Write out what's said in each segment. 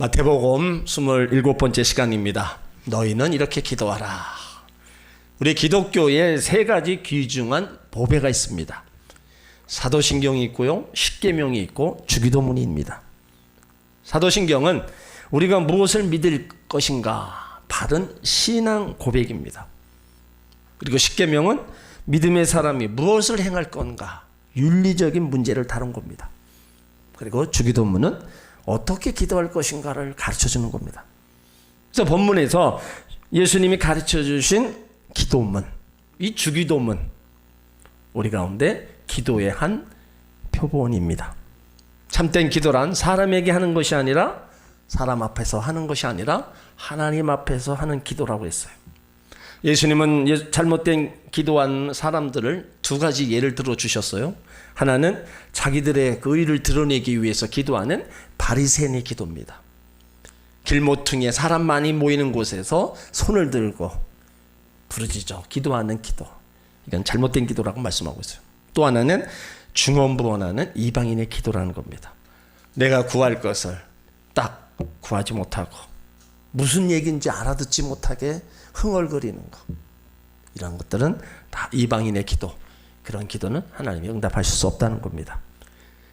마태복음 27번째 시간입니다. 너희는 이렇게 기도하라. 우리 기독교에 세 가지 귀중한 보배가 있습니다. 사도신경이 있고요, 십계명이 있고 주기도문입니다. 사도신경은 우리가 무엇을 믿을 것인가 바른 신앙 고백입니다. 그리고 십계명은 믿음의 사람이 무엇을 행할 건가 윤리적인 문제를 다룬 겁니다. 그리고 주기도문은 어떻게 기도할 것인가를 가르쳐 주는 겁니다. 그래서 본문에서 예수님이 가르쳐 주신 기도문, 이 주기도문, 우리 가운데 기도의 한 표본입니다. 참된 기도란 사람에게 하는 것이 아니라, 사람 앞에서 하는 것이 아니라 하나님 앞에서 하는 기도라고 했어요. 예수님은 잘못된 기도한 사람들을 두 가지 예를 들어 주셨어요. 하나는 자기들의 그 의를 드러내기 위해서 기도하는 바리새인의 기도입니다. 길모퉁이에 사람 많이 모이는 곳에서 손을 들고 부르짖어 기도하는 기도, 이건 잘못된 기도라고 말씀하고 있어요. 또 하나는 중언부언하는 이방인의 기도라는 겁니다. 내가 구할 것을 딱 구하지 못하고 무슨 얘기인지 알아듣지 못하게 흥얼거리는 것, 이런 것들은 다 이방인의 기도, 그런 기도는 하나님이 응답하실 수 없다는 겁니다.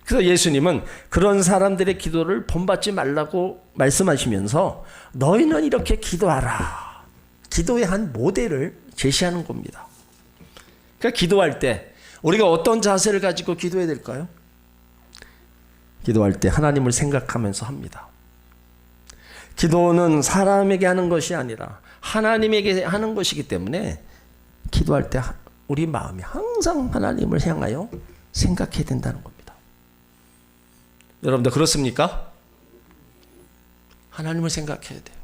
그래서 예수님은 그런 사람들의 기도를 본받지 말라고 말씀하시면서 너희는 이렇게 기도하라, 기도의 한 모델을 제시하는 겁니다. 그러니까 기도할 때 우리가 어떤 자세를 가지고 기도해야 될까요? 기도할 때 하나님을 생각하면서 합니다. 기도는 사람에게 하는 것이 아니라 하나님에게 하는 것이기 때문에 기도할 때 우리 마음이 항상 하나님을 향하여 생각해야 된다는 겁니다. 여러분들 그렇습니까? 하나님을 생각해야 돼요.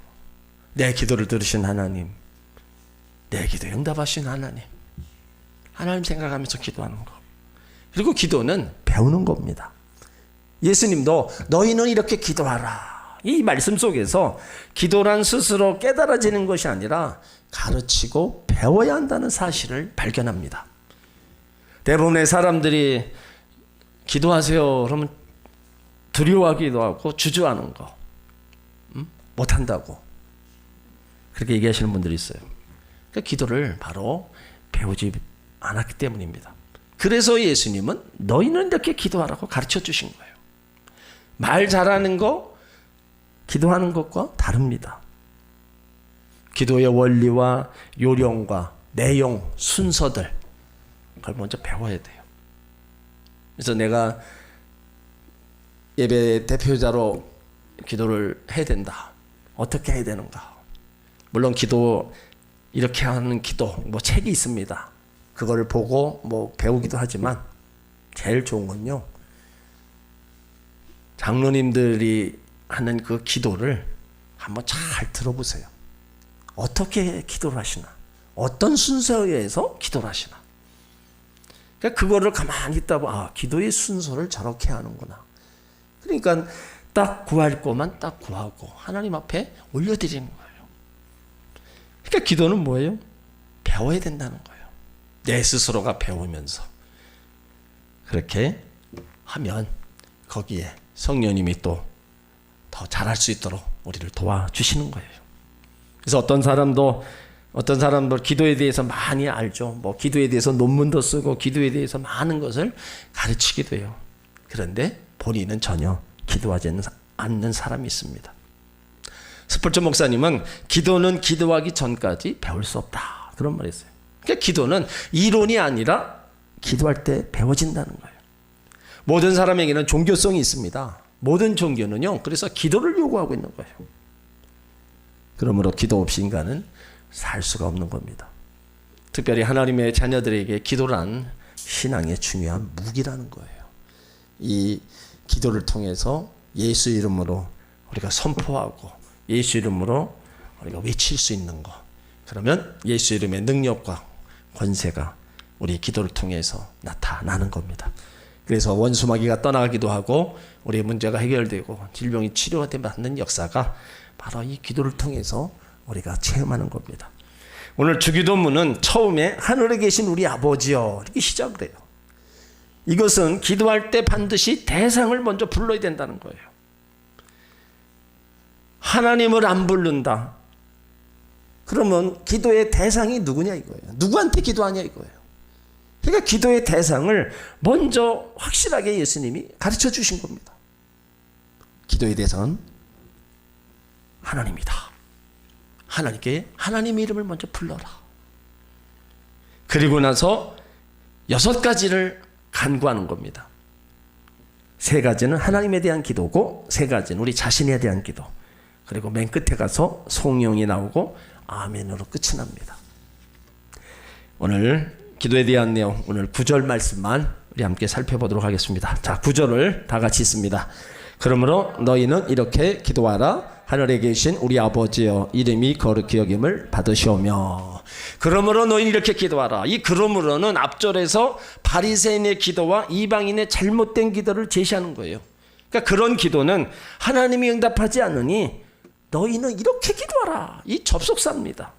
내 기도를 들으신 하나님, 내 기도에 응답하신 하나님, 하나님 생각하면서 기도하는 거. 그리고 기도는 배우는 겁니다. 예수님도 너희는 이렇게 기도하라, 이 말씀 속에서 기도란 스스로 깨달아지는 것이 아니라 가르치고 배워야 한다는 사실을 발견합니다. 대부분의 사람들이 기도하세요 그러면 두려워하기도 하고 주저하는 거, 못한다고 그렇게 얘기하시는 분들이 있어요. 그러니까 기도를 바로 배우지 않았기 때문입니다. 그래서 예수님은 너희는 이렇게 기도하라고 가르쳐 주신 거예요. 말 잘하는 거 기도하는 것과 다릅니다. 기도의 원리와 요령과 내용, 순서들, 그걸 먼저 배워야 돼요. 그래서 내가 예배 대표자로 기도를 해야 된다. 어떻게 해야 되는가? 물론 기도, 이렇게 하는 기도, 뭐 책이 있습니다. 그거를 보고 뭐 배우기도 하지만 제일 좋은 건요, 장로님들이 하는 그 기도를 한번 잘 들어보세요. 어떻게 기도를 하시나? 어떤 순서에 의해서 기도를 하시나? 그러니까 그거를 가만히 있다 보면 기도의 순서를 저렇게 하는구나. 그러니까 딱 구할 것만 딱 구하고 하나님 앞에 올려드리는 거예요. 그러니까 기도는 뭐예요? 배워야 된다는 거예요. 내 스스로가 배우면서 그렇게 하면 거기에 성령님이 또 더 잘할 수 있도록 우리를 도와주시는 거예요. 그래서 어떤 사람도 기도에 대해서 많이 알죠. 뭐 기도에 대해서 논문도 쓰고 기도에 대해서 많은 것을 가르치기도 해요. 그런데 본인은 전혀 기도하지 않는 사람이 있습니다. 스폴츠 목사님은 기도는 기도하기 전까지 배울 수 없다, 그런 말을 했어요. 그러니까 기도는 이론이 아니라 기도할 때 배워진다는 거예요. 모든 사람에게는 종교성이 있습니다. 모든 종교는요, 그래서 기도를 요구하고 있는 거예요. 그러므로 기도 없이 인간은 살 수가 없는 겁니다. 특별히 하나님의 자녀들에게 기도란 신앙의 중요한 무기라는 거예요. 이 기도를 통해서 예수 이름으로 우리가 선포하고 예수 이름으로 우리가 외칠 수 있는 거, 그러면 예수 이름의 능력과 권세가 우리 기도를 통해서 나타나는 겁니다. 그래서 원수마귀가 떠나가기도 하고 우리의 문제가 해결되고 질병이 치료받는 역사가 바로 이 기도를 통해서 우리가 체험하는 겁니다. 오늘 주기도문은 처음에 하늘에 계신 우리 아버지여 이렇게 시작을 해요. 이것은 기도할 때 반드시 대상을 먼저 불러야 된다는 거예요. 하나님을 안 부른다. 그러면 기도의 대상이 누구냐 이거예요. 누구한테 기도하냐 이거예요. 그러니까 기도의 대상을 먼저 확실하게 예수님이 가르쳐 주신 겁니다. 기도의 대상은 하나님이다. 하나님께 하나님의 이름을 먼저 불러라. 그리고 나서 6가지를 간구하는 겁니다. 3가지는 하나님에 대한 기도고 3가지는 우리 자신에 대한 기도. 그리고 맨 끝에 가서 성령이 나오고 아멘으로 끝이 납니다. 오늘 기도에 대한 내용, 오늘 9절 말씀만 우리 함께 살펴보도록 하겠습니다. 자, 9절을 다 같이 읽습니다. 그러므로 너희는 이렇게 기도하라. 하늘에 계신 우리 아버지여 이름이 거룩히 여김을 받으시오며. 그러므로 너희는 이렇게 기도하라. 이 그러므로는 앞절에서 바리새인의 기도와 이방인의 잘못된 기도를 제시하는 거예요. 그러니까 그런 기도는 하나님이 응답하지 않으니 너희는 이렇게 기도하라. 이 접속사입니다.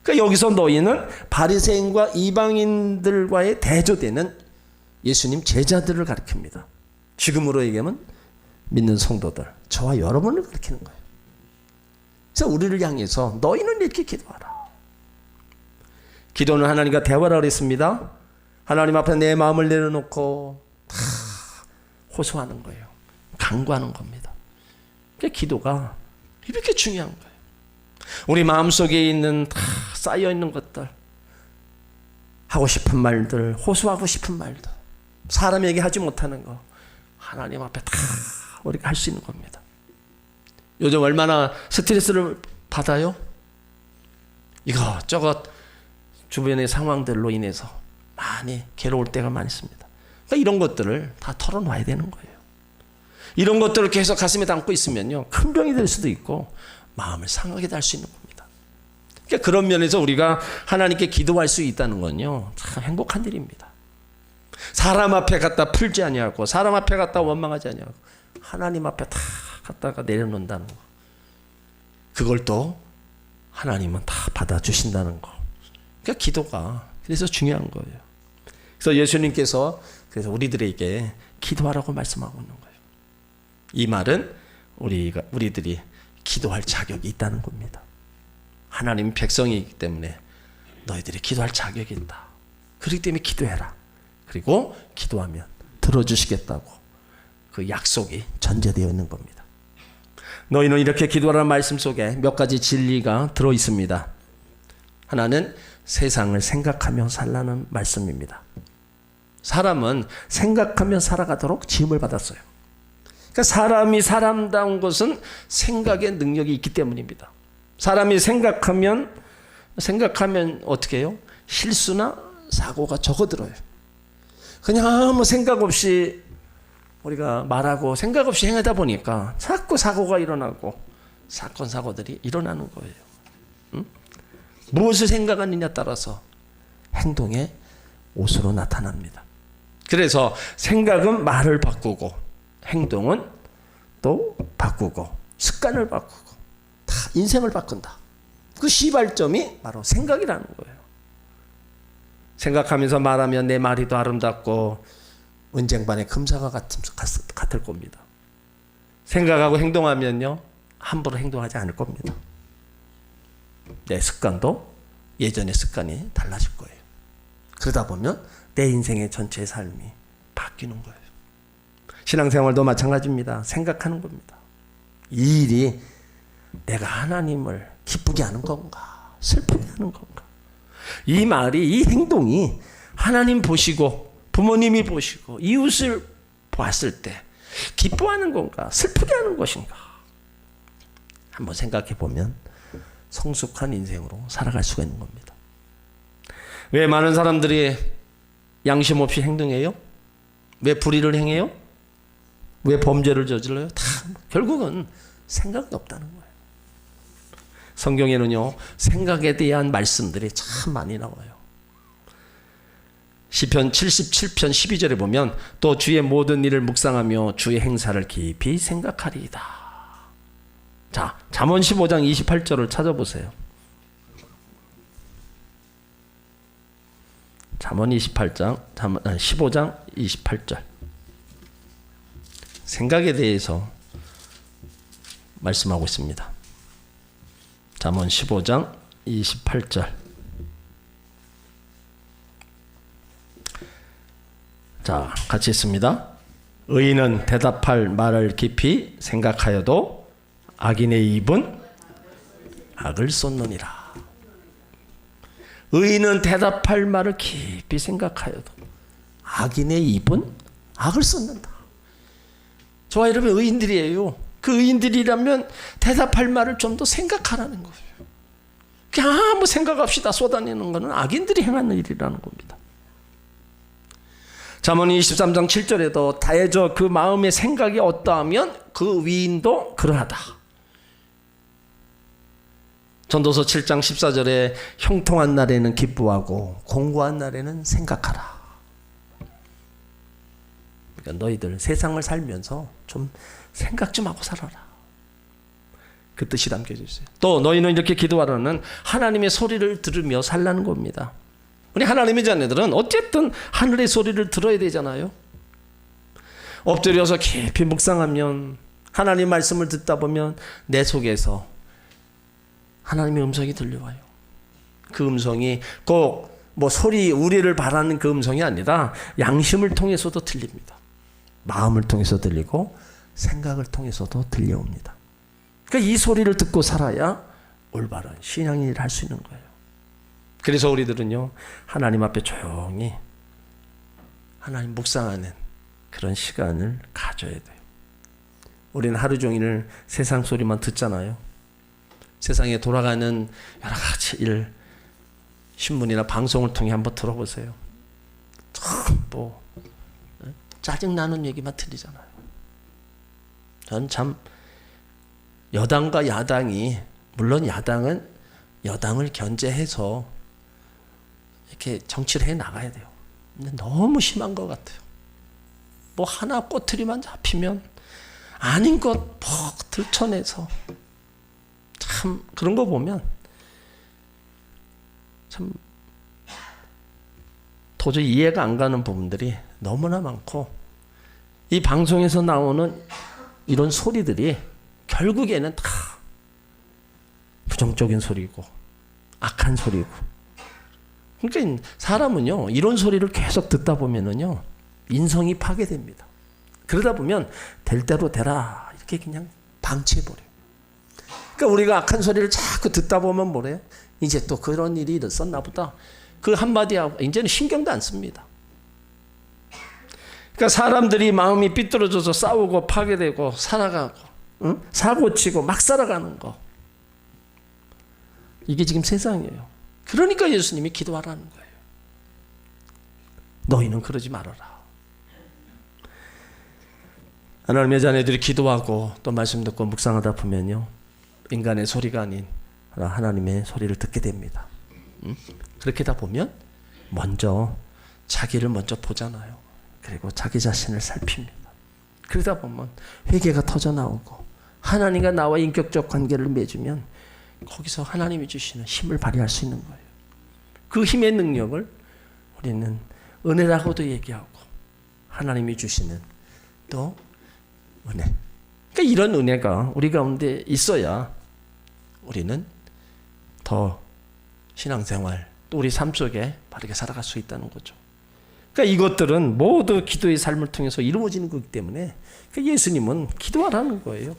그러니까 여기서 너희는 바리새인과 이방인들과의 대조되는 예수님 제자들을 가리킵니다. 지금으로 얘기하면 믿는 성도들, 저와 여러분을 가리키는 거예요. 그래서 우리를 향해서 너희는 이렇게 기도하라. 기도는 하나님과 대화를 그랬습니다. 하나님 앞에 내 마음을 내려놓고 다 호소하는 거예요. 간구하는 겁니다. 그러니까 기도가 이렇게 중요한 거예요. 우리 마음속에 있는 다 쌓여 있는 것들, 하고 싶은 말들, 호소하고 싶은 말들, 사람에게 하지 못하는 거 하나님 앞에 다 우리가 할 수 있는 겁니다. 요즘 얼마나 스트레스를 받아요? 이것저것 주변의 상황들로 인해서 많이 괴로울 때가 많습니다. 그러니까 이런 것들을 다 털어놔야 되는 거예요. 이런 것들을 계속 가슴에 담고 있으면요, 큰 병이 될 수도 있고 마음을 상하게 할 수 있는 겁니다. 그러니까 그런 면에서 우리가 하나님께 기도할 수 있다는 건요, 참 행복한 일입니다. 사람 앞에 갖다 풀지 아니하고 사람 앞에 갖다 원망하지 아니하고 하나님 앞에 다 갖다가 내려놓는다는 거, 그걸 또 하나님은 다 받아주신다는 거. 그러니까 기도가 그래서 중요한 거예요. 그래서 예수님께서 그래서 우리들에게 기도하라고 말씀하고 있는 거예요. 이 말은 우리들이 기도할 자격이 있다는 겁니다. 하나님 백성이기 때문에 너희들이 기도할 자격이 있다. 그렇기 때문에 기도해라. 그리고 기도하면 들어주시겠다고 그 약속이 전제되어 있는 겁니다. 너희는 이렇게 기도하라는 말씀 속에 몇 가지 진리가 들어 있습니다. 하나는 세상을 생각하며 살라는 말씀입니다. 사람은 생각하며 살아가도록 지음을 받았어요. 그러니까 사람이 사람다운 것은 생각의 능력이 있기 때문입니다. 사람이 생각하면 어떻게 해요? 실수나 사고가 적어들어요. 그냥 아무 생각 없이 우리가 말하고 생각 없이 행하다 보니까 자꾸 사고가 일어나고 사건 사고들이 일어나는 거예요. 응? 무엇을 생각하느냐에 따라서 행동의 옷으로 나타납니다. 그래서 생각은 말을 바꾸고 행동은 또 바꾸고 습관을 바꾸고 다 인생을 바꾼다. 그 시발점이 바로 생각이라는 거예요. 생각하면서 말하면 내 말이 더 아름답고 은쟁반의 금사가 같을 겁니다. 생각하고 행동하면요, 함부로 행동하지 않을 겁니다. 내 습관도 예전의 습관이 달라질 거예요. 그러다 보면 내 인생의 전체의 삶이 바뀌는 거예요. 신앙생활도 마찬가지입니다. 생각하는 겁니다. 이 일이 내가 하나님을 기쁘게 하는 건가, 슬프게 하는 건가. 이 말이, 이 행동이 하나님 보시고 부모님이 보시고 이웃을 봤을 때 기뻐하는 건가, 슬프게 하는 것인가. 한번 생각해 보면 성숙한 인생으로 살아갈 수가 있는 겁니다. 왜 많은 사람들이 양심 없이 행동해요? 왜 불의를 행해요? 왜 범죄를 저질러요? 다 결국은 생각이 없다는 거예요. 성경에는요, 생각에 대한 말씀들이 참 많이 나와요. 시편 77편 12절에 보면 또 주의 모든 일을 묵상하며 주의 행사를 깊이 생각하리이다. 자, 잠언 15장 28절을 찾아보세요. 잠언 15장 28절. 생각에 대해서 말씀하고 있습니다. 잠언 15장 28절. 자, 같이 있습니다. 의인은 대답할 말을 깊이 생각하여도 악인의 입은 악을 쏟느니라. 의인은 대답할 말을 깊이 생각하여도 악인의 입은 악을 쏟는다. 저와 여러분 의인들이에요. 그 의인들이라면 대답할 말을 좀 더 생각하라는 거예요. 그냥 아무 생각 없이 다 쏟아내는 것은 악인들이 행하는 일이라는 겁니다. 잠언 23장 7절에도 다해져 그 마음의 생각이 어떠하면 그 위인도 그러하다. 전도서 7장 14절에 형통한 날에는 기뻐하고 공고한 날에는 생각하라. 그러니까 너희들 세상을 살면서 좀 생각 좀 하고 살아라. 그 뜻이 담겨져 있어요. 또 너희는 이렇게 기도하라는 하나님의 소리를 들으며 살라는 겁니다. 우리 하나님의 자녀들은 어쨌든 하늘의 소리를 들어야 되잖아요. 엎드려서 깊이 묵상하면, 하나님 말씀을 듣다 보면 내 속에서 하나님의 음성이 들려와요. 그 음성이 꼭 뭐 소리 우리를 바라는 그 음성이 아니라 양심을 통해서도 들립니다. 마음을 통해서 들리고 생각을 통해서도 들려옵니다. 그러니까 이 소리를 듣고 살아야 올바른 신앙의 일을 할 수 있는 거예요. 그래서 우리들은요, 하나님 앞에 조용히 하나님 묵상하는 그런 시간을 가져야 돼요. 우리는 하루 종일 세상 소리만 듣잖아요. 세상에 돌아가는 여러 가지 일, 신문이나 방송을 통해 한번 들어보세요. 뭐 짜증나는 얘기만 들리잖아요. 전 참 여당과 야당이, 물론 야당은 여당을 견제해서 이렇게 정치를 해 나가야 돼요. 근데 너무 심한 것 같아요. 뭐 하나 꼬투리만 잡히면 아닌 것 퍽 들춰내서, 참 그런 거 보면 참 도저히 이해가 안 가는 부분들이 너무나 많고, 이 방송에서 나오는 이런 소리들이 결국에는 다 부정적인 소리고 악한 소리고. 그러니까 사람은요, 이런 소리를 계속 듣다 보면은요, 인성이 파괴됩니다. 그러다 보면 될 대로 되라 이렇게 그냥 방치해버려요. 그러니까 우리가 악한 소리를 자꾸 듣다 보면 뭐래요? 이제 또 그런 일이 있었나 보다. 그 한마디 하고 이제는 신경도 안 씁니다. 그러니까 사람들이 마음이 삐뚤어져서 싸우고 파괴되고 살아가고, 응? 사고치고 막 살아가는 거, 이게 지금 세상이에요. 그러니까 예수님이 기도하라는 거예요. 너희는 그러지 말아라. 하나님의 자녀들이 기도하고 또 말씀 듣고 묵상하다 보면요, 인간의 소리가 아닌 하나님의 소리를 듣게 됩니다. 그렇게 다 보면 먼저 자기를 먼저 보잖아요. 그리고 자기 자신을 살핍니다. 그러다 보면 회개가 터져 나오고 하나님과 나와 인격적 관계를 맺으면 거기서 하나님이 주시는 힘을 발휘할 수 있는 거예요. 그 힘의 능력을 우리는 은혜라고도 얘기하고, 하나님이 주시는 또 은혜. 그러니까 이런 은혜가 우리 가운데 있어야 우리는 더 신앙생활, 또 우리 삶 속에 바르게 살아갈 수 있다는 거죠. 그러니까 이것들은 모두 기도의 삶을 통해서 이루어지는 거기 때문에 예수님은 기도하라는 거예요.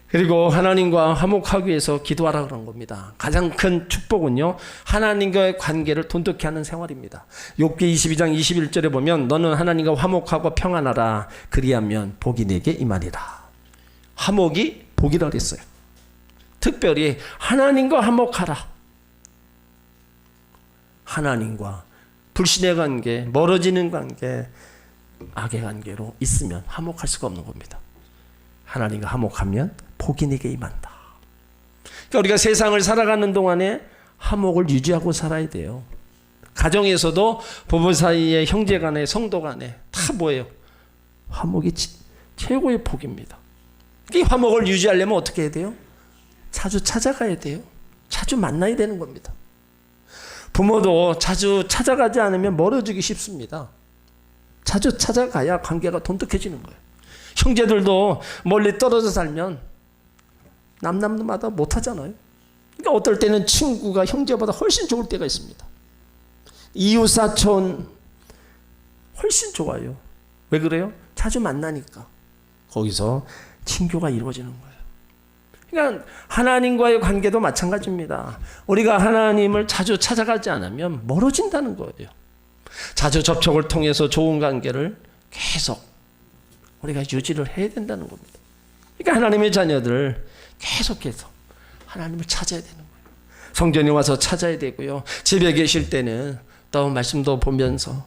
그리고 하나님과 화목하기 위해서 기도하라 그런 겁니다. 가장 큰 축복은요, 하나님과의 관계를 돈독히 하는 생활입니다. 욥기 22장 21절에 보면 너는 하나님과 화목하고 평안하라. 그리하면 복이 내게 임하리라. 화목이 복이라 그랬어요. 특별히 하나님과 화목하라. 하나님과 불신의 관계, 멀어지는 관계, 악의 관계로 있으면 화목할 수가 없는 겁니다. 하나님과 화목하면 복이 내게 임한다. 그러니까 우리가 세상을 살아가는 동안에 화목을 유지하고 살아야 돼요. 가정에서도 부부 사이에, 형제 간에, 성도 간에 다 뭐예요? 화목이 최고의 복입니다. 이 화목을 유지하려면 어떻게 해야 돼요? 자주 찾아가야 돼요. 자주 만나야 되는 겁니다. 부모도 자주 찾아가지 않으면 멀어지기 쉽습니다. 자주 찾아가야 관계가 돈독해지는 거예요. 형제들도 멀리 떨어져 살면 남남마다 못하잖아요. 그러니까 어떨 때는 친구가 형제보다 훨씬 좋을 때가 있습니다. 이웃사촌 훨씬 좋아요. 왜 그래요? 자주 만나니까 거기서 친교가 이루어지는 거예요. 그러니까 하나님과의 관계도 마찬가지입니다. 우리가 하나님을 자주 찾아가지 않으면 멀어진다는 거예요. 자주 접촉을 통해서 좋은 관계를 계속 우리가 유지를 해야 된다는 겁니다. 그러니까 하나님의 자녀들 계속해서 하나님을 찾아야 되는 거예요. 성전에 와서 찾아야 되고요. 집에 계실 때는 또 말씀도 보면서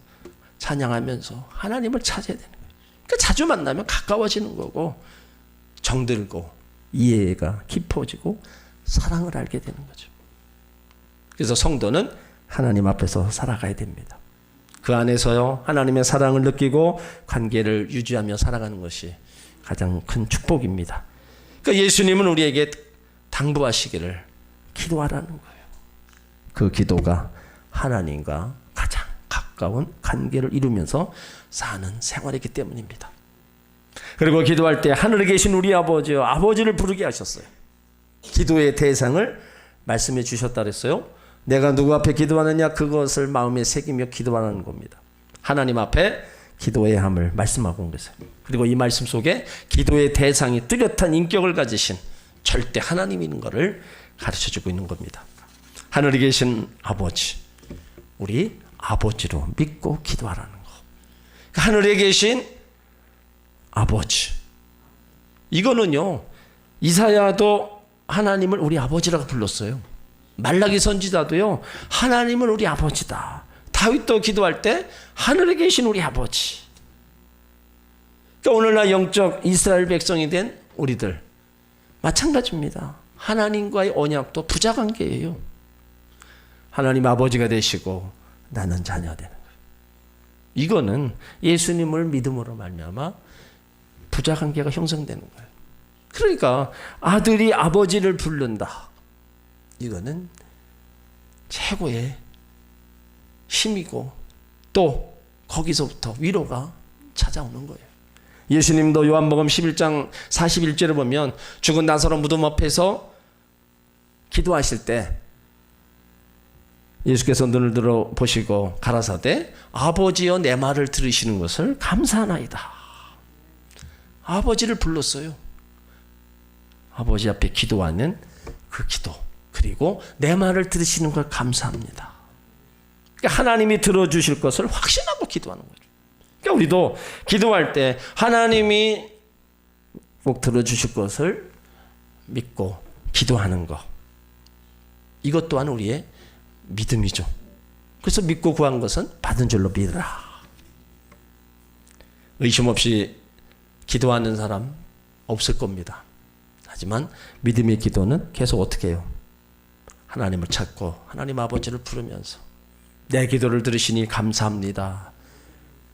찬양하면서 하나님을 찾아야 되는 거예요. 그러니까 자주 만나면 가까워지는 거고 정들고 이해가 깊어지고 사랑을 알게 되는 거죠. 그래서 성도는 하나님 앞에서 살아가야 됩니다. 그 안에서요 하나님의 사랑을 느끼고 관계를 유지하며 살아가는 것이 가장 큰 축복입니다. 그러니까 예수님은 우리에게 당부하시기를 기도하라는 거예요. 그 기도가 하나님과 가장 가까운 관계를 이루면서 사는 생활이기 때문입니다. 그리고 기도할 때 하늘에 계신 우리 아버지를 부르게 하셨어요. 기도의 대상을 말씀해 주셨다 그랬어요. 내가 누구 앞에 기도하느냐 그것을 마음에 새기며 기도하는 겁니다. 하나님 앞에 기도해야 함을 말씀하고 온 것이에요. 그리고 이 말씀 속에 기도의 대상이 뚜렷한 인격을 가지신 절대 하나님인 것을 가르쳐주고 있는 겁니다. 하늘에 계신 아버지, 우리 아버지로 믿고 기도하라는 거. 하늘에 계신 아버지, 이거는요 이사야도 하나님을 우리 아버지라고 불렀어요. 말라기 선지자도요 하나님은 우리 아버지다. 다윗도 기도할 때 하늘에 계신 우리 아버지. 그러니까 오늘날 영적 이스라엘 백성이 된 우리들 마찬가지입니다. 하나님과의 언약도 부자관계예요. 하나님 아버지가 되시고 나는 자녀 되는 거예요. 이거는 예수님을 믿음으로 말미암아 부자관계가 형성되는 거예요. 그러니까 아들이 아버지를 부른다. 이거는 최고의 힘이고 또 거기서부터 위로가 찾아오는 거예요. 예수님도 요한복음 11장 41절을 보면 죽은 나사로 무덤 앞에서 기도하실 때 예수께서 눈을 들어 보시고 가라사대 아버지여 내 말을 들으시는 것을 감사하나이다. 아버지를 불렀어요. 아버지 앞에 기도하는 그 기도, 그리고 내 말을 들으시는 걸 감사합니다. 그러니까 하나님이 들어주실 것을 확신하고 기도하는 거죠. 그러니까 우리도 기도할 때 하나님이 꼭 들어주실 것을 믿고 기도하는 것, 이것 또한 우리의 믿음이죠. 그래서 믿고 구한 것은 받은 줄로 믿으라. 의심 없이 기도하는 사람 없을 겁니다. 하지만 믿음의 기도는 계속 어떻게 해요? 하나님을 찾고 하나님 아버지를 부르면서 내 기도를 들으시니 감사합니다.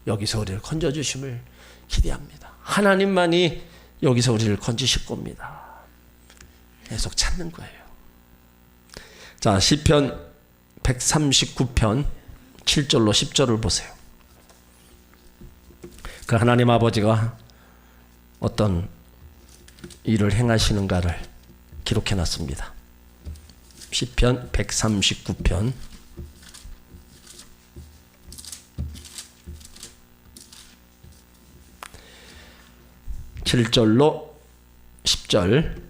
여기서 우리를 건져주심을 기대합니다. 하나님만이 여기서 우리를 건지실 겁니다. 계속 찾는 거예요. 자, 시편 139편 7절로 10절을 보세요. 그 하나님 아버지가 어떤 일을 행하시는가를 기록해 놨습니다. 시편 139편 7절로 10절.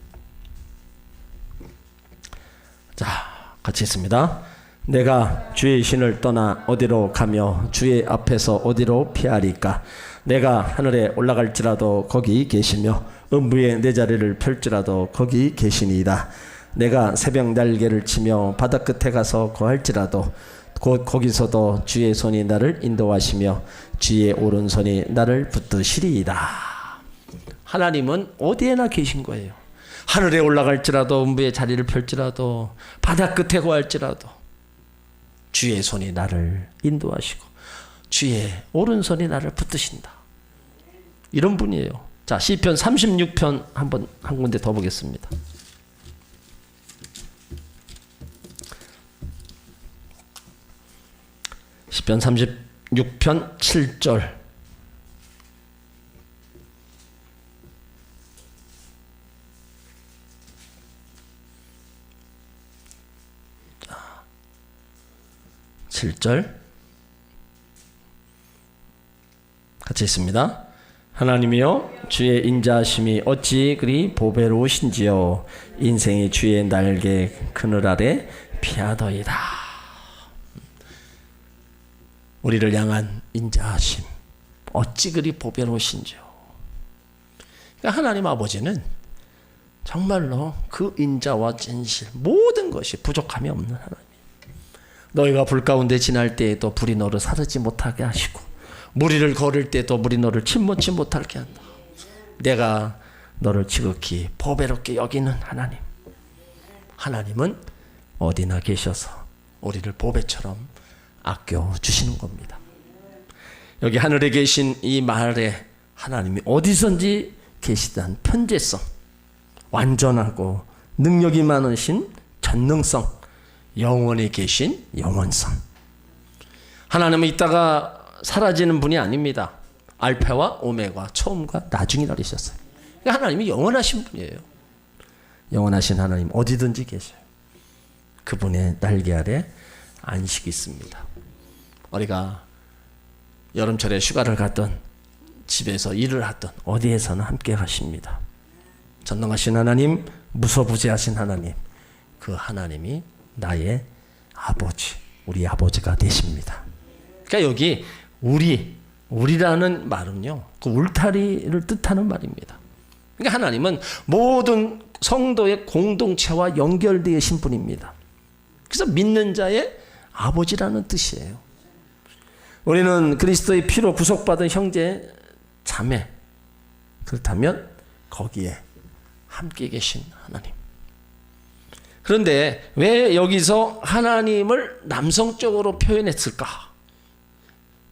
자, 같이 있습니다. 내가 주의 신을 떠나 어디로 가며 주의 앞에서 어디로 피하리까? 내가 하늘에 올라갈지라도 거기 계시며 음부에 내 자리를 펼지라도 거기 계시니이다. 내가 새벽 날개를 치며 바다 끝에 가서 거할지라도 곧 거기서도 주의 손이 나를 인도하시며 주의 오른손이 나를 붙드시리이다. 하나님은 어디에나 계신 거예요. 하늘에 올라갈지라도 음부에 자리를 펼지라도 바다 끝에 거할지라도 주의 손이 나를 인도하시고 주의 오른손이 나를 붙드신다. 이런 분이에요. 자, 시편 36편 한 군데 더 보겠습니다. 시편 36편 7절. 7절 같이 있습니다. 하나님이여 주의 인자하심이 어찌 그리 보배로우신지요. 인생이 주의 날개 그늘 아래 피하더이다. 우리를 향한 인자하심 어찌 그리 보배로우신지요. 그러니까 하나님 아버지는 정말로 그 인자와 진실 모든 것이 부족함이 없는 하나님. 너희가 불 가운데 지날 때에도 불이 너를 사르지 못하게 하시고 물 위를 걸을 때도 물이 너를 침몰치 못하게 한다. 내가 너를 지극히 보배롭게 여기는 하나님. 하나님은 어디나 계셔서 우리를 보배처럼 아껴주시는 겁니다. 여기 하늘에 계신 이 말에 하나님이 어디선지 계시다는 편재성, 완전하고 능력이 많으신 전능성, 영원히 계신 영원성. 하나님은 이따가 사라지는 분이 아닙니다. 알파와 오메가, 처음과 나중이라 그러셨어요. 하나님이 영원하신 분이에요. 영원하신 하나님 어디든지 계셔요. 그분의 날개 아래 안식이 있습니다. 우리가 여름철에 휴가를 갔던, 집에서 일을 하던 어디에서나 함께 가십니다. 전능하신 하나님, 무소부재하신 하나님, 그 하나님이 나의 아버지, 우리 아버지가 되십니다. 그러니까 여기 우리라는 말은요, 그 울타리를 뜻하는 말입니다. 그러니까 하나님은 모든 성도의 공동체와 연결되신 분입니다. 그래서 믿는 자의 아버지라는 뜻이에요. 우리는 그리스도의 피로 구속받은 형제, 자매, 그렇다면 거기에 함께 계신 하나님. 그런데 왜 여기서 하나님을 남성적으로 표현했을까?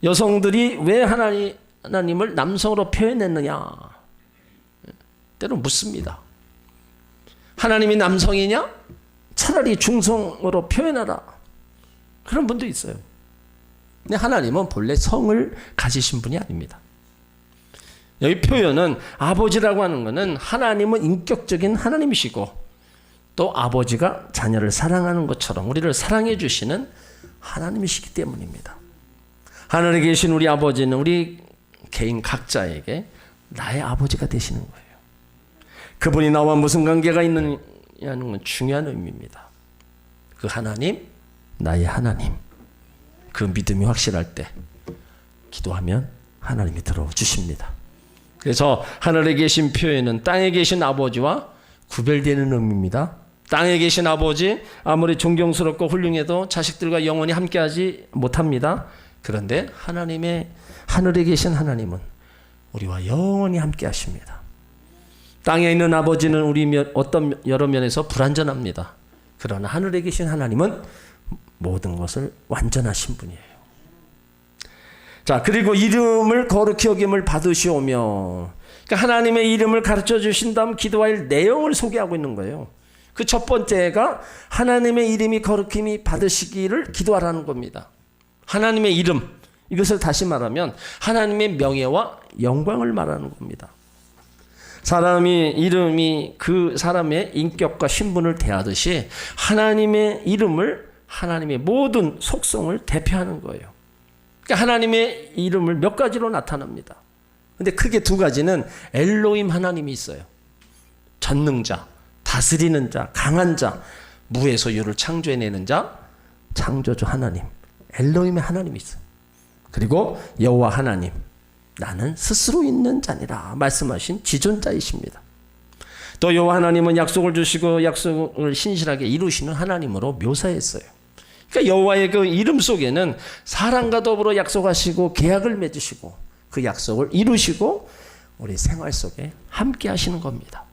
여성들이 왜 하나님을 남성으로 표현했느냐? 때로 묻습니다. 하나님이 남성이냐? 차라리 중성으로 표현하라. 그런 분도 있어요. 근데 하나님은 본래 성을 가지신 분이 아닙니다. 여기 표현은 아버지라고 하는 것은 하나님은 인격적인 하나님이시고 또 아버지가 자녀를 사랑하는 것처럼 우리를 사랑해 주시는 하나님이시기 때문입니다. 하늘에 계신 우리 아버지는 우리 개인 각자에게 나의 아버지가 되시는 거예요. 그분이 나와 무슨 관계가 있느냐는 건 중요한 의미입니다. 그 하나님, 나의 하나님, 그 믿음이 확실할 때 기도하면 하나님이 들어주십니다. 그래서 하늘에 계신 표현은 땅에 계신 아버지와 구별되는 의미입니다. 땅에 계신 아버지, 아무리 존경스럽고 훌륭해도 자식들과 영원히 함께하지 못합니다. 그런데 하늘에 계신 하나님은 우리와 영원히 함께하십니다. 땅에 있는 아버지는 어떤 여러 면에서 불완전합니다. 그러나 하늘에 계신 하나님은 모든 것을 완전하신 분이에요. 자, 그리고 이름을 거룩히 여김을 받으시오며, 그러니까 하나님의 이름을 가르쳐 주신 다음 기도할 내용을 소개하고 있는 거예요. 그 첫 번째가 하나님의 이름이 거룩히 받으시기를 기도하라는 겁니다. 하나님의 이름, 이것을 다시 말하면 하나님의 명예와 영광을 말하는 겁니다. 사람이 이름이 그 사람의 인격과 신분을 대하듯이 하나님의 이름을 하나님의 모든 속성을 대표하는 거예요. 그러니까 하나님의 이름을 몇 가지로 나타납니다. 근데 크게 두 가지는 엘로힘 하나님이 있어요. 전능자, 다스리는 자, 강한 자, 무에서 유를 창조해내는 자, 창조주 하나님, 엘로힘의 하나님이 있어요. 그리고 여호와 하나님, 나는 스스로 있는 자니라 말씀하신 지존자이십니다. 또 여호와 하나님은 약속을 주시고 약속을 신실하게 이루시는 하나님으로 묘사했어요. 그러니까 여호와의 그 이름 속에는 사람과 더불어 약속하시고 계약을 맺으시고 그 약속을 이루시고 우리 생활 속에 함께 하시는 겁니다.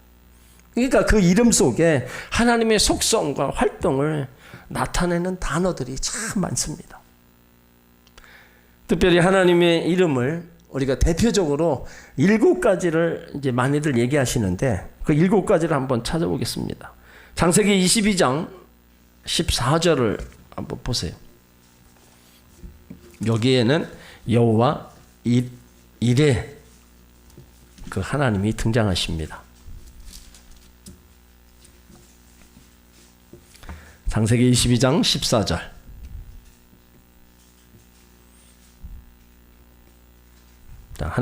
그러니까 그 이름 속에 하나님의 속성과 활동을 나타내는 단어들이 참 많습니다. 특별히 하나님의 이름을 우리가 대표적으로 7가지를 이제 많이들 얘기하시는데 그 7가지를 한번 찾아보겠습니다. 창세기 22장 14절을 한번 보세요. 여기에는 여호와 이레 그 하나님이 등장하십니다. 창세기 22장 14절.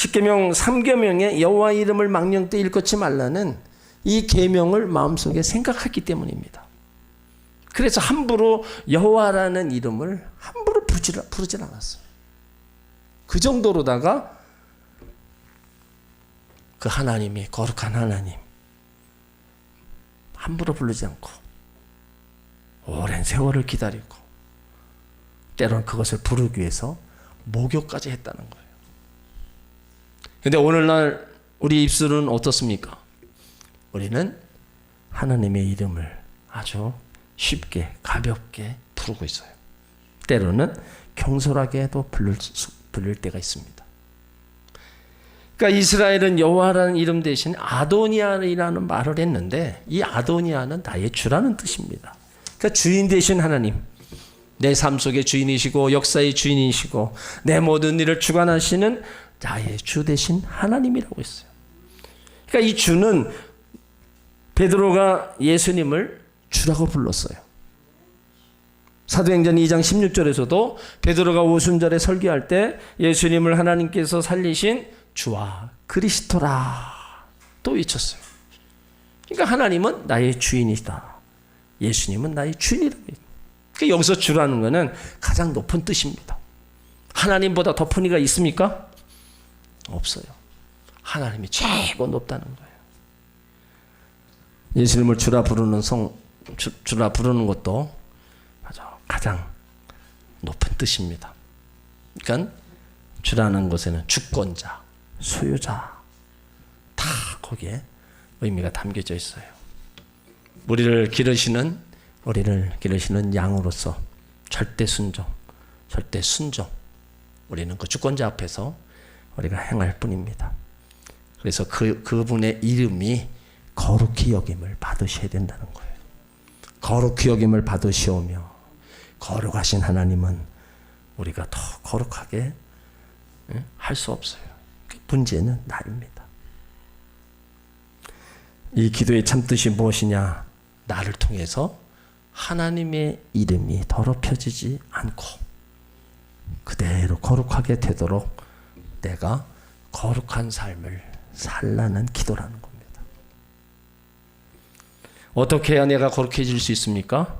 십계명 3계명에 여호와 이름을 망령 때 일컫지 말라는 이 계명을 마음속에 생각했기 때문입니다. 그래서 함부로 여호와라는 이름을 함부로 부르질 않았어요. 그 정도로다가 그 하나님이 거룩한 하나님 함부로 부르지 않고 오랜 세월을 기다리고 때로는 그것을 부르기 위해서 목욕까지 했다는 거예요. 그런데 오늘날 우리 입술은 어떻습니까? 우리는 하나님의 이름을 아주 쉽게 가볍게 부르고 있어요. 때로는 경솔하게도 부를 때가 있습니다. 그러니까 이스라엘은 여호와라는 이름 대신 아도니아라는 말을 했는데 이 아도니아는 나의 주라는 뜻입니다. 그러니까 주인 되신 하나님, 내 삶 속의 주인이시고 역사의 주인이시고 내 모든 일을 주관하시는 나의 주 되신 하나님이라고 했어요. 그러니까 이 주는 베드로가 예수님을 주라고 불렀어요. 사도행전 2장 16절에서도 베드로가 오순절에 설교할 때 예수님을 하나님께서 살리신 주와 그리스도라 또 외쳤어요. 그러니까 하나님은 나의 주인이다. 예수님은 나의 주인이라고 해요. 그러니까 여기서 주라는 것은 가장 높은 뜻입니다. 하나님보다 더 큰 이가 있습니까? 없어요. 하나님이 최고 높다는 거예요. 예수님을 주라 부르는 주라 부르는 것도 가장 높은 뜻입니다. 그러니까 주라는 것에는 주권자, 소유자 다 거기에 의미가 담겨져 있어요. 우리를 기르시는 양으로서 절대 순종, 우리는 그 주권자 앞에서 우리가 행할 뿐입니다. 그래서 그분의 이름이 거룩히 여김을 받으셔야 된다는 거예요. 거룩히 여김을 받으시오며 거룩하신 하나님은 우리가 더 거룩하게 할 수 없어요. 문제는 나입니다. 이 기도의 참뜻이 무엇이냐? 나를 통해서 하나님의 이름이 더럽혀지지 않고 그대로 거룩하게 되도록 내가 거룩한 삶을 살라는 기도라는 겁니다. 어떻게 해야 내가 거룩해질 수 있습니까?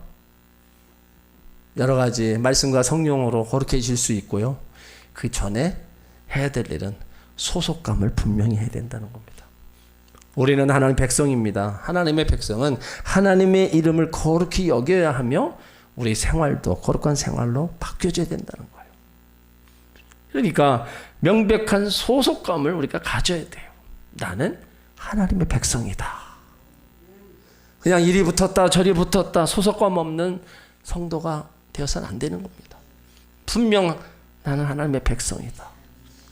여러 가지 말씀과 성령으로 거룩해질 수 있고요. 그 전에 해야 될 일은 소속감을 분명히 해야 된다는 겁니다. 우리는 하나님의 백성입니다. 하나님의 백성은 하나님의 이름을 거룩히 여겨야 하며 우리 생활도 거룩한 생활로 바뀌어져야 된다는 거예요. 그러니까 명백한 소속감을 우리가 가져야 돼요. 나는 하나님의 백성이다. 그냥 이리 붙었다 저리 붙었다 소속감 없는 성도가 되어서는 안 되는 겁니다. 분명 나는 하나님의 백성이다.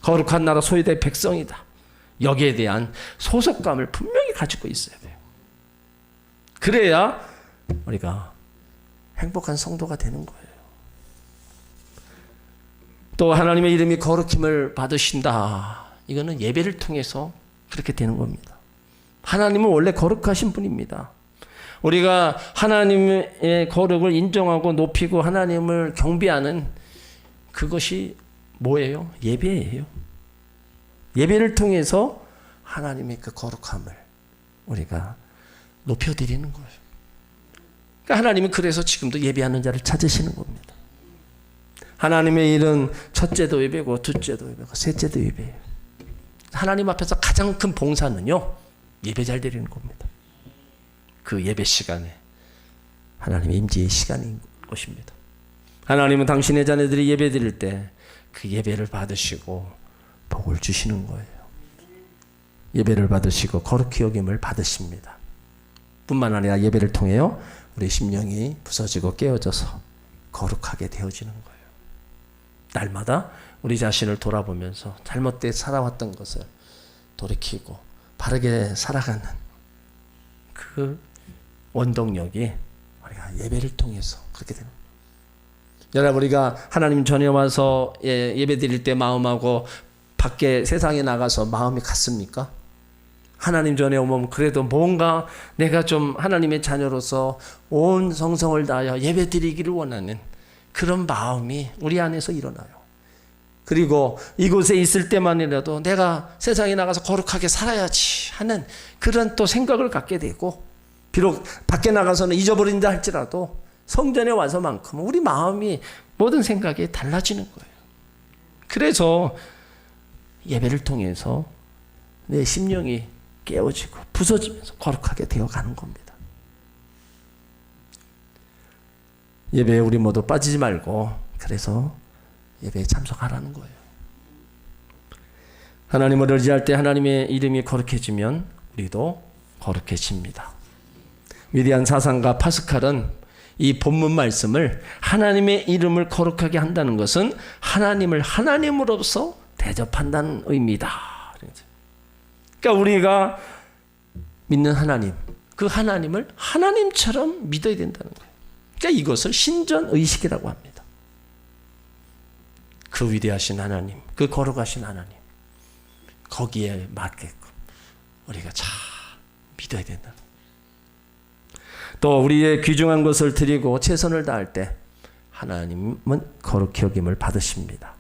거룩한 나라 소유된 백성이다. 여기에 대한 소속감을 분명히 가지고 있어야 돼요. 그래야 우리가 행복한 성도가 되는 거예요. 또 하나님의 이름이 거룩힘을 받으신다. 이거는 예배를 통해서 그렇게 되는 겁니다. 하나님은 원래 거룩하신 분입니다. 우리가 하나님의 거룩을 인정하고 높이고 하나님을 경배하는 그것이 뭐예요? 예배예요. 예배를 통해서 하나님의 그 거룩함을 우리가 높여드리는 거예요. 그러니까 하나님은 그래서 지금도 예배하는 자를 찾으시는 겁니다. 하나님의 일은 첫째도 예배고 둘째도 예배고 셋째도 예배예요. 하나님 앞에서 가장 큰 봉사는요, 예배 잘 드리는 겁니다. 그 예배 시간에 하나님의 임재의 시간인 것입니다. 하나님은 당신의 자녀들이 예배 드릴 때 그 예배를 받으시고 복을 주시는 거예요. 예배를 받으시고 거룩히 여김을 받으십니다. 뿐만 아니라 예배를 통해요 우리 심령이 부서지고 깨어져서 거룩하게 되어지는 거예요. 날마다 우리 자신을 돌아보면서 잘못되게 살아왔던 것을 돌이키고 바르게 살아가는 그 원동력이 우리가 예배를 통해서 그렇게 되는 거예요. 여러분, 우리가 하나님 전에 와서 예배 드릴 때 마음하고 밖에 세상에 나가서 마음이 같습니까? 하나님 전에 오면 그래도 뭔가 내가 좀 하나님의 자녀로서 온 성성을 다하여 예배 드리기를 원하는 그런 마음이 우리 안에서 일어나요. 그리고 이곳에 있을 때만이라도 내가 세상에 나가서 거룩하게 살아야지 하는 그런 또 생각을 갖게 되고, 비록 밖에 나가서는 잊어버린다 할지라도 성전에 와서만큼은 우리 마음이 모든 생각이 달라지는 거예요. 그래서 예배를 통해서 내 심령이 깨어지고 부서지면서 거룩하게 되어가는 겁니다. 예배에 우리 모두 빠지지 말고 그래서 예배에 참석하라는 거예요. 하나님을 의지할 때 하나님의 이름이 거룩해지면 우리도 거룩해집니다. 위대한 사상가 파스칼은 이 본문 말씀을 하나님의 이름을 거룩하게 한다는 것은 하나님을 하나님으로서 대접한다는 의미다. 그러니까 우리가 믿는 하나님, 그 하나님을 하나님처럼 믿어야 된다는 거예요. 그러니까 이것을 신전의식이라고 합니다. 그 위대하신 하나님, 그 거룩하신 하나님, 거기에 맞게끔 우리가 잘 믿어야 된다. 또 우리의 귀중한 것을 드리고 최선을 다할 때 하나님은 거룩히 여김을 받으십니다.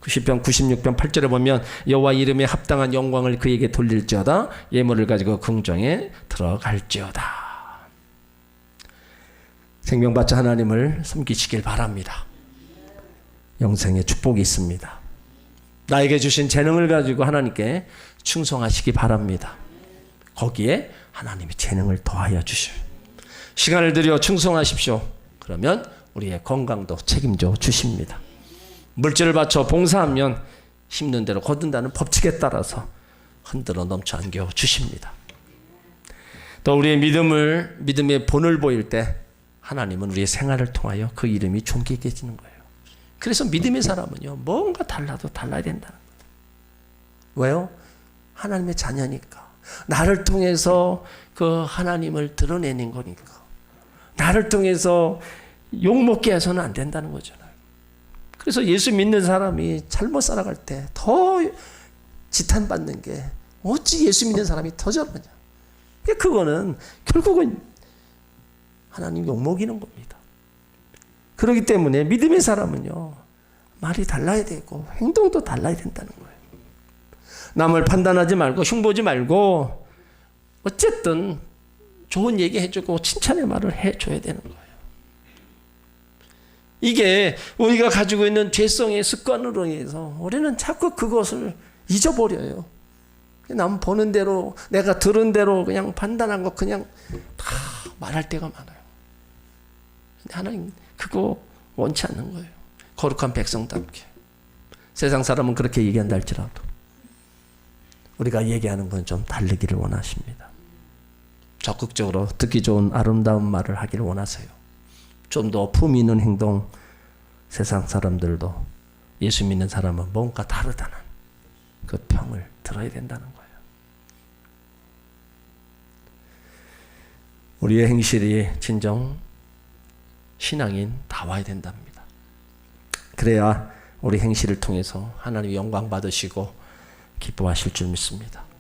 시편 96편 8절에 보면 여호와 이름에 합당한 영광을 그에게 돌릴지어다, 예물을 가지고 궁정에 들어갈지어다. 생명받자 하나님을 섬기시길 바랍니다. 영생의 축복이 있습니다. 나에게 주신 재능을 가지고 하나님께 충성하시기 바랍니다. 거기에 하나님이 재능을 더하여 주셔요. 시간을 들여 충성하십시오. 그러면 우리의 건강도 책임져 주십니다. 물질을 바쳐 봉사하면 힘든 대로 거둔다는 법칙에 따라서 흔들어 넘쳐 안겨 주십니다. 또 우리의 믿음의 본을 보일 때 하나님은 우리의 생활을 통하여 그 이름이 존귀해지는 거예요. 그래서 믿음의 사람은요, 뭔가 달라도 달라야 된다는 거예요. 왜요? 하나님의 자녀니까. 나를 통해서 그 하나님을 드러내는 거니까. 나를 통해서 욕먹게 해서는 안 된다는 거잖아요. 그래서 예수 믿는 사람이 잘못 살아갈 때 더 지탄받는 게 어찌 예수 믿는 사람이 더 저러냐. 그거는 결국은 하나님 욕먹이는 겁니다. 그렇기 때문에 믿음의 사람은요, 말이 달라야 되고 행동도 달라야 된다는 거예요. 남을 판단하지 말고 흉보지 말고 어쨌든 좋은 얘기 해주고 칭찬의 말을 해줘야 되는 거예요. 이게 우리가 가지고 있는 죄성의 습관으로 인해서 우리는 자꾸 그것을 잊어버려요. 남 보는 대로, 내가 들은 대로 그냥 판단한 거 그냥 다 말할 때가 많아요. 근데 하나님 그거 원치 않는 거예요. 거룩한 백성답게. 세상 사람은 그렇게 얘기한다 할지라도 우리가 얘기하는 건 좀 다르기를 원하십니다. 적극적으로 듣기 좋은 아름다운 말을 하기를 원하세요. 좀 더 품위 있는 행동, 세상 사람들도 예수 믿는 사람은 뭔가 다르다는 그 평을 들어야 된다는 거예요. 우리의 행실이 진정 신앙인 다워야 된답니다. 그래야 우리 행실을 통해서 하나님 영광 받으시고 기뻐하실 줄 믿습니다.